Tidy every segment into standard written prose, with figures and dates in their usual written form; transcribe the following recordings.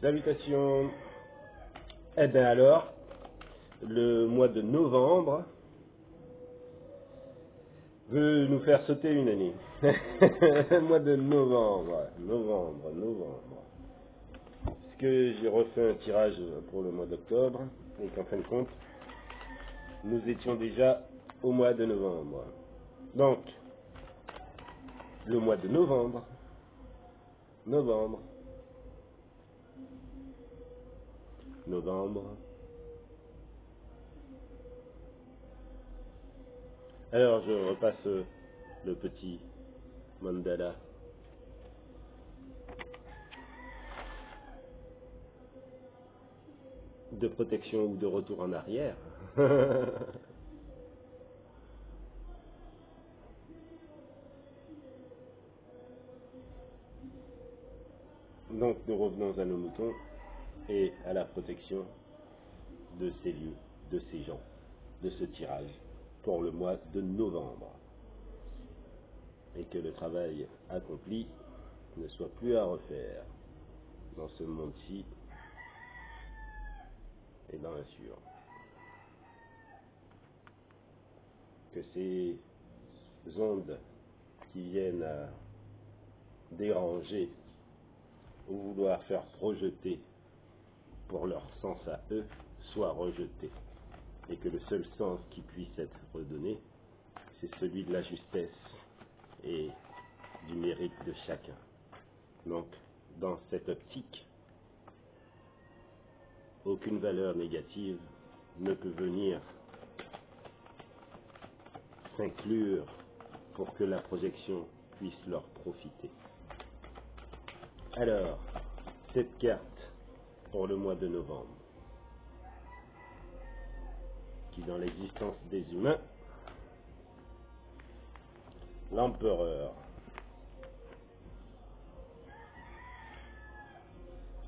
Salutations. Eh bien alors, le mois de novembre veut nous faire sauter une année. Le mois de novembre. Parce que j'ai refait un tirage pour le mois d'octobre et qu'en fin de compte, nous étions déjà au mois de novembre. Donc, le mois de novembre. Alors, je repasse le petit mandala. De protection ou de retour en arrière. Donc nous revenons à nos moutons et à la protection de ces lieux, de ces gens, de ce tirage pour le mois de novembre. Et que le travail accompli ne soit plus à refaire dans ce monde-ci et dans la sueur. Que ces ondes qui viennent à déranger ou vouloir faire projeter pour leur sens à eux soient rejetées et que le seul sens qui puisse être redonné c'est celui de la justesse et du mérite de chacun. Donc dans cette optique, aucune valeur négative ne peut venir s'inclure pour que la projection puisse leur profiter. Alors, cette carte pour le mois de novembre, qui dans l'existence des humains, l'empereur,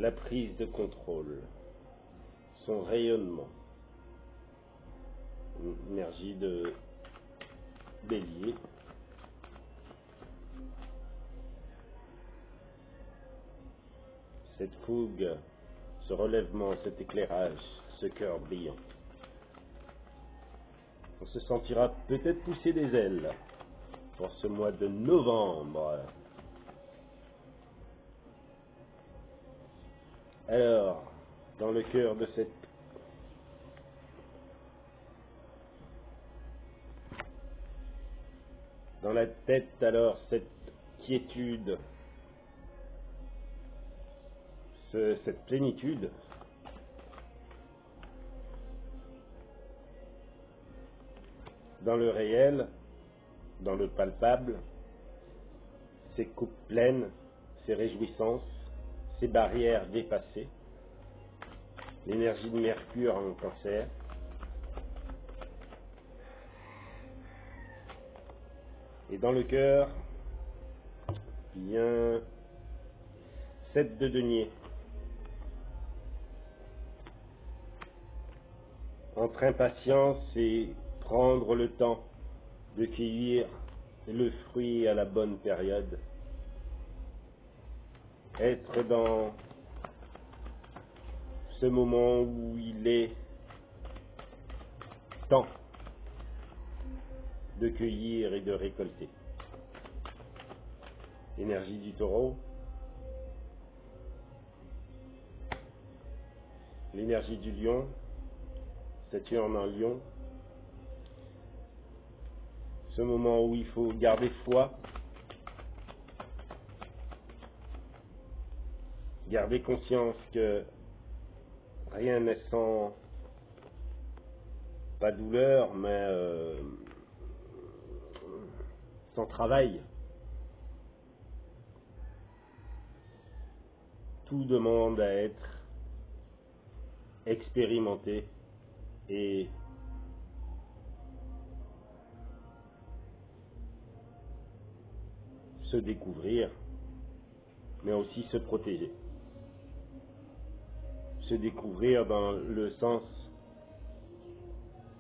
la prise de contrôle, son rayonnement, une énergie de bélier, cette fougue, ce relèvement, cet éclairage, ce cœur brillant. On se sentira peut-être pousser des ailes pour ce mois de novembre. Alors, dans le cœur de cette dans la tête, alors, cette quiétude, cette plénitude, dans le réel, dans le palpable, ces coupes pleines, ces réjouissances, ces barrières dépassées, l'énergie de Mercure en Cancer, et dans le cœur, il y a 7 de denier, entre impatience et prendre le temps de cueillir le fruit à la bonne période, être dans ce moment où il est temps de cueillir et de récolter. Énergie du taureau, l'énergie du lion, Saturne en lion, ce moment où il faut garder foi, garder conscience que rien n'est sans, pas douleur, mais sans travail. Tout demande à être expérimenté et se découvrir, mais aussi se protéger. Se découvrir dans le sens,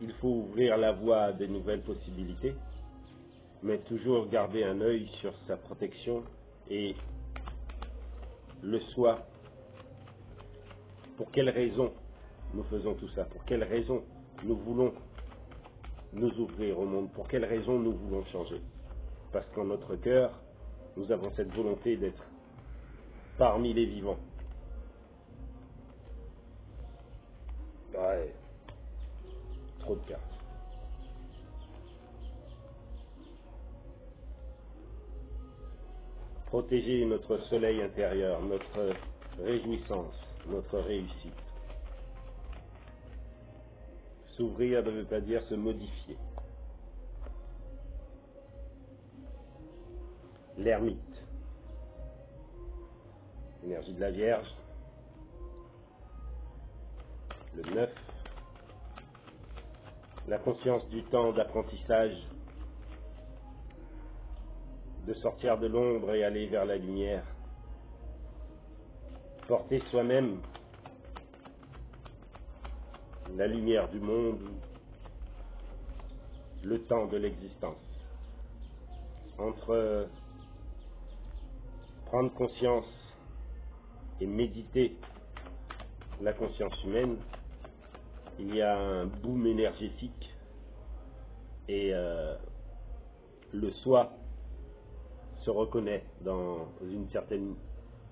il faut ouvrir la voie à de nouvelles possibilités, mais toujours garder un œil sur sa protection et le soi Pour quelle raison nous faisons tout ça? Pour quelle raison nous voulons nous ouvrir au monde? Pour quelle raison nous voulons changer? Parce qu'en notre cœur, nous avons cette volonté d'être parmi les vivants. Ouais, trop de cartes. Protéger notre soleil intérieur, notre réjouissance, notre réussite. S'ouvrir ne veut pas dire se modifier. L'ermite, énergie de la Vierge, le 9, la conscience du temps d'apprentissage, de sortir de l'ombre et aller vers la lumière, porter soi-même la lumière du monde, le temps de l'existence. Entre prendre conscience et méditer la conscience humaine, il y a un boom énergétique et le soi se reconnaît dans une certaine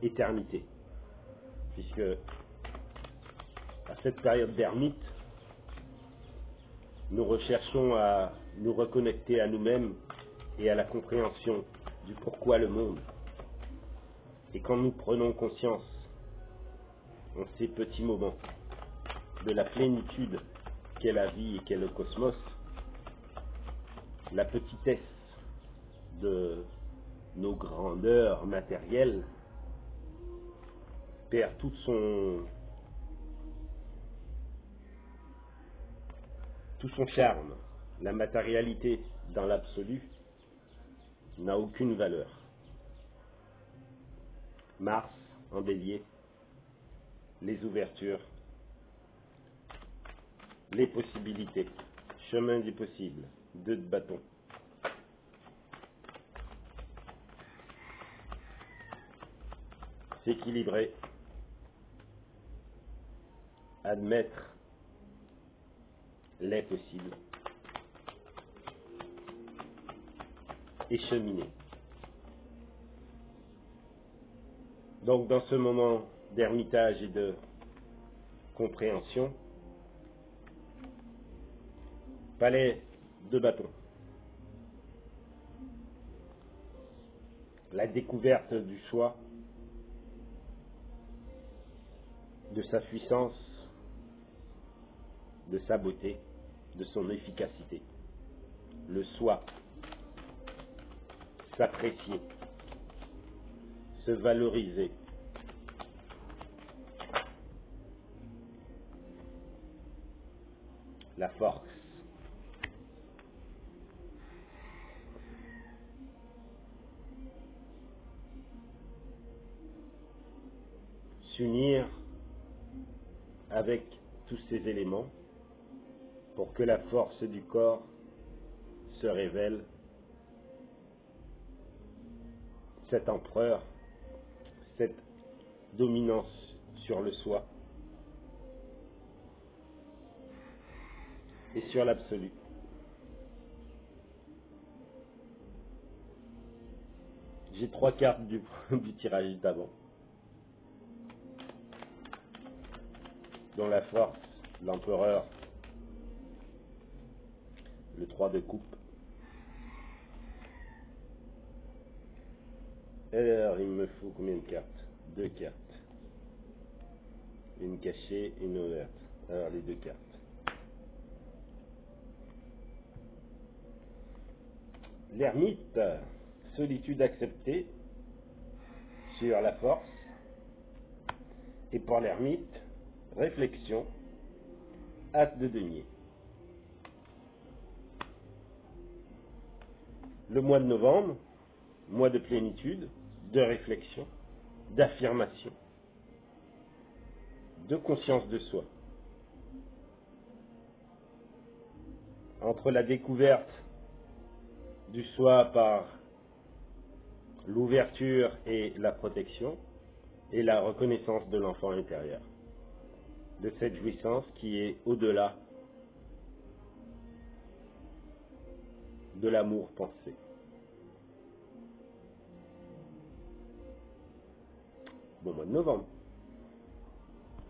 éternité, puisque à cette période d'ermite, nous recherchons à nous reconnecter à nous-mêmes et à la compréhension du pourquoi le monde. Et quand nous prenons conscience, en ces petits moments, de la plénitude qu'est la vie et qu'est le cosmos, la petitesse de nos grandeurs matérielles perd tout son charme. La matérialité dans l'absolu n'a aucune valeur. Mars en bélier, les ouvertures, les possibilités, chemin du possible, 2 de bâton. S'équilibrer, admettre les possibles et cheminer. Donc dans ce moment d'ermitage et de compréhension, palais de bâton, la découverte du soi, de sa puissance, de sa beauté, de son efficacité. Le soi, s'apprécier, se valoriser, la force, s'unir avec tous ces éléments pour que la force du corps se révèle, cet empereur, cette dominance sur le soi et sur l'absolu. J'ai 3 cartes du tirage d'avant, dont la force, l'empereur, le 3 de coupe. Alors, il me faut combien de cartes? 2 cartes. Une cachée, une ouverte. Alors, les 2 cartes. L'ermite, solitude acceptée sur la force. Et pour l'ermite, réflexion, as de denier. Le mois de novembre, mois de plénitude, de réflexion, d'affirmation, de conscience de soi. Entre la découverte du soi par l'ouverture et la protection, et la reconnaissance de l'enfant intérieur. de cette jouissance qui est au-delà de l'amour pensé. Bon mois de novembre.